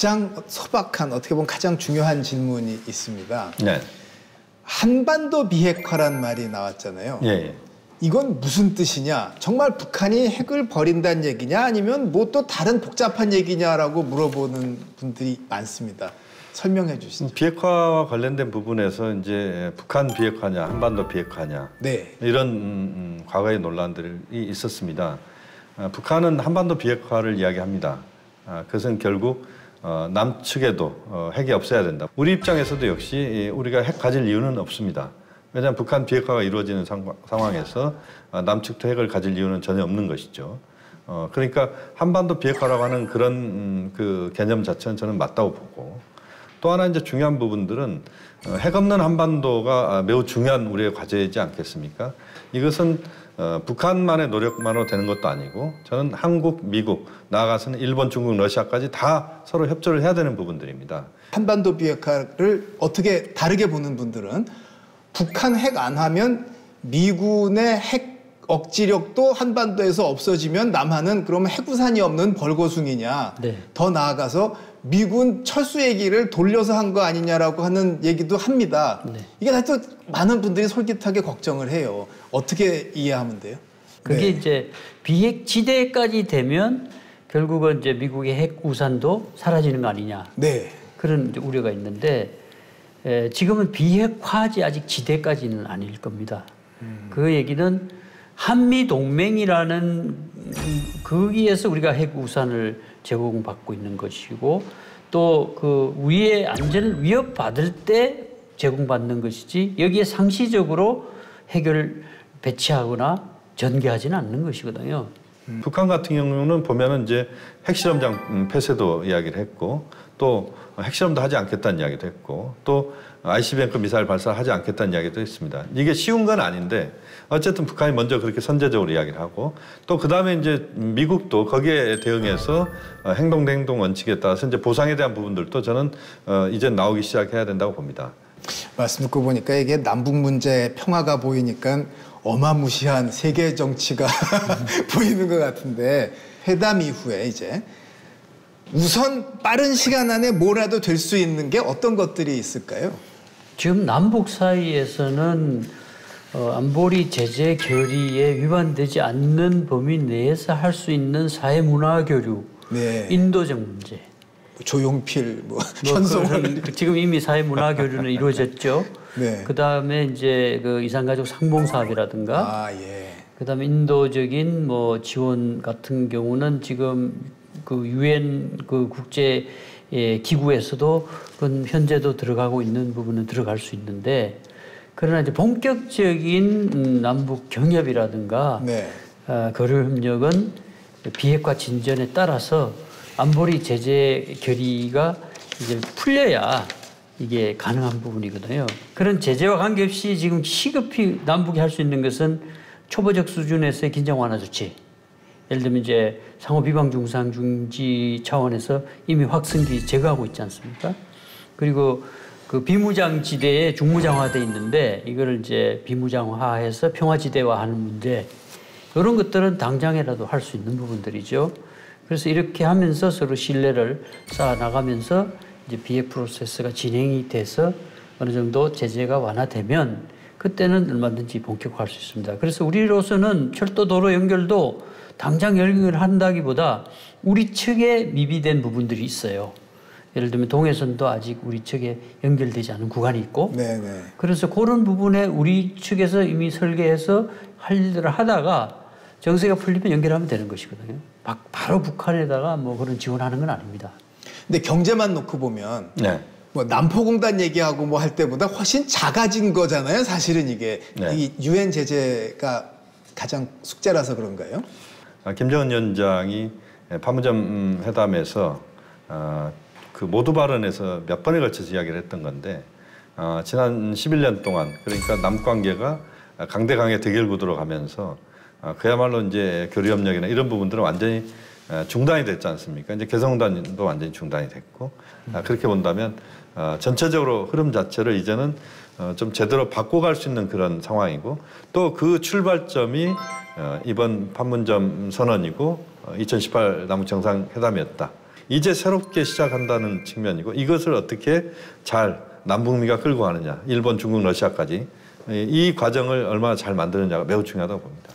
가장 소박한, 어떻게 보면 가장 중요한 질문이 있습니다. 네. 한반도 비핵화란 말이 나왔잖아요. 예. 이건 무슨 뜻이냐? 정말 북한이 핵을 버린다는 얘기냐? 아니면 뭐 또 다른 복잡한 얘기냐라고 물어보는 분들이 많습니다. 설명해 주시죠. 비핵화와 관련된 부분에서 이제 북한 비핵화냐, 한반도 비핵화냐, 네. 이런 과거의 논란들이 있었습니다. 북한은 한반도 비핵화를 이야기합니다. 그것은 결국 남측에도 핵이 없어야 된다. 우리 입장에서도 역시 우리가 핵 가질 이유는 없습니다. 왜냐하면 북한 비핵화가 이루어지는 상황에서 남측도 핵을 가질 이유는 전혀 없는 것이죠. 그러니까 한반도 비핵화라고 하는 그런 그 개념 자체는 저는 맞다고 보고, 또 하나 이제 중요한 부분들은 핵 없는 한반도가 매우 중요한 우리의 과제이지 않겠습니까? 이것은 북한만의 노력만으로 되는 것도 아니고, 저는 한국, 미국, 나아가서는 일본, 중국, 러시아까지 다 서로 협조를 해야 되는 부분들입니다. 한반도 비핵화를 어떻게 다르게 보는 분들은 북한 핵 안 하면 미군의 핵 억지력도 한반도에서 없어지면 남한은 그러면 핵우산이 없는 벌거숭이냐. 네. 더 나아가서 미군 철수 얘기를 돌려서 한 거 아니냐라고 하는 얘기도 합니다. 네. 이게 하여튼 많은 분들이 솔깃하게 걱정을 해요. 어떻게 이해하면 돼요? 그게 네. 이제 비핵 지대까지 되면 결국은 이제 미국의 핵 우산도 사라지는 거 아니냐. 네. 그런 이제 우려가 있는데 지금은 비핵화지 아직 지대까지는 아닐 겁니다. 그 얘기는 한미 동맹이라는 거기에서 우리가 핵 우산을 제공받고 있는 것이고, 또 그 우리의 안전을 위협받을 때 제공받는 것이지, 여기에 상시적으로 핵을 배치하거나 전개하지는 않는 것이거든요. 북한 같은 경우는 보면은 이제 핵실험장 폐쇄도 이야기를 했고, 또 핵실험도 하지 않겠다는 이야기도 했고, 또 ICBM급 미사일 발사를 하지 않겠다는 이야기도 했습니다. 이게 쉬운 건 아닌데 어쨌든 북한이 먼저 그렇게 선제적으로 이야기를 하고, 또 그다음에 이제 미국도 거기에 대응해서 행동 대 행동 원칙에 따라서 이제 보상에 대한 부분들도 저는 이제 나오기 시작해야 된다고 봅니다. 말씀 듣고 보니까 이게 남북 문제 평화가 보이니까 어마무시한 세계 정치가 보이는 것 같은데, 회담 이후에 이제 우선 빠른 시간 안에 뭐라도 될 수 있는 게 어떤 것들이 있을까요? 지금 남북 사이에서는 안보리 제재 결의에 위반되지 않는 범위 내에서 할 수 있는 사회 문화 교류, 네. 인도적 문제, 조용필, 현송월 지금 이미 사회 문화 교류는 이루어졌죠. 네. 그 다음에 이제 그 이산가족 상봉 사업이라든가, 예. 그 다음에 인도적인 뭐 지원 같은 경우는 지금 그 유엔 그 국제 기구에서도 그건 현재도 들어가고 있는 부분은 들어갈 수 있는데, 그러나 이제 본격적인 남북 경협이라든가 네. 거래 협력은 비핵화 진전에 따라서 안보리 제재 결의가 이제 풀려야 이게 가능한 부분이거든요. 그런 제재와 관계없이 지금 시급히 남북이 할 수 있는 것은 초보적 수준에서의 긴장 완화 조치. 예를 들면 이제 상호 비방 중상 중지 차원에서 이미 확성기 제거하고 있지 않습니까? 그리고 그 비무장지대에 중무장화돼 있는데 이거를 이제 비무장화해서 평화지대화하는 문제, 이런 것들은 당장이라도 할 수 있는 부분들이죠. 그래서 이렇게 하면서 서로 신뢰를 쌓아 나가면서 이제 비핵 프로세스가 진행이 돼서 어느 정도 제재가 완화되면 그때는 얼마든지 본격화할 수 있습니다. 그래서 우리로서는 철도 도로 연결도 당장 연결한다기보다 우리 측에 미비된 부분들이 있어요. 예를 들면 동해선도 아직 우리 측에 연결되지 않은 구간이 있고, 네네. 그래서 그런 부분에 우리 측에서 이미 설계해서 할 일들을 하다가 정세가 풀리면 연결하면 되는 것이거든요. 바로 북한에다가 뭐 그런 지원하는 건 아닙니다. 근데 경제만 놓고 보면 네. 뭐 남포공단 얘기하고 뭐 할 때보다 훨씬 작아진 거잖아요. 사실은 이게 네. 이 유엔 제재가 가장 숙제라서 그런가요? 김정은 위원장이 판문점 회담에서 그 모두 발언에서 몇 번에 걸쳐서 이야기를 했던 건데, 지난 11년 동안 그러니까 남관계가 강대강의 대결 구도로 가면서 그야말로 이제 교류협력이나 이런 부분들은 완전히 중단이 됐지 않습니까? 이제 개성공단도 완전히 중단이 됐고, 그렇게 본다면 전체적으로 흐름 자체를 이제는 좀 제대로 바꿔갈 수 있는 그런 상황이고, 또 그 출발점이 이번 판문점 선언이고 2018 남북정상회담이었다. 이제 새롭게 시작한다는 측면이고 이것을 어떻게 잘 남북미가 끌고 가느냐, 일본, 중국, 러시아까지 이 과정을 얼마나 잘 만드느냐가 매우 중요하다고 봅니다.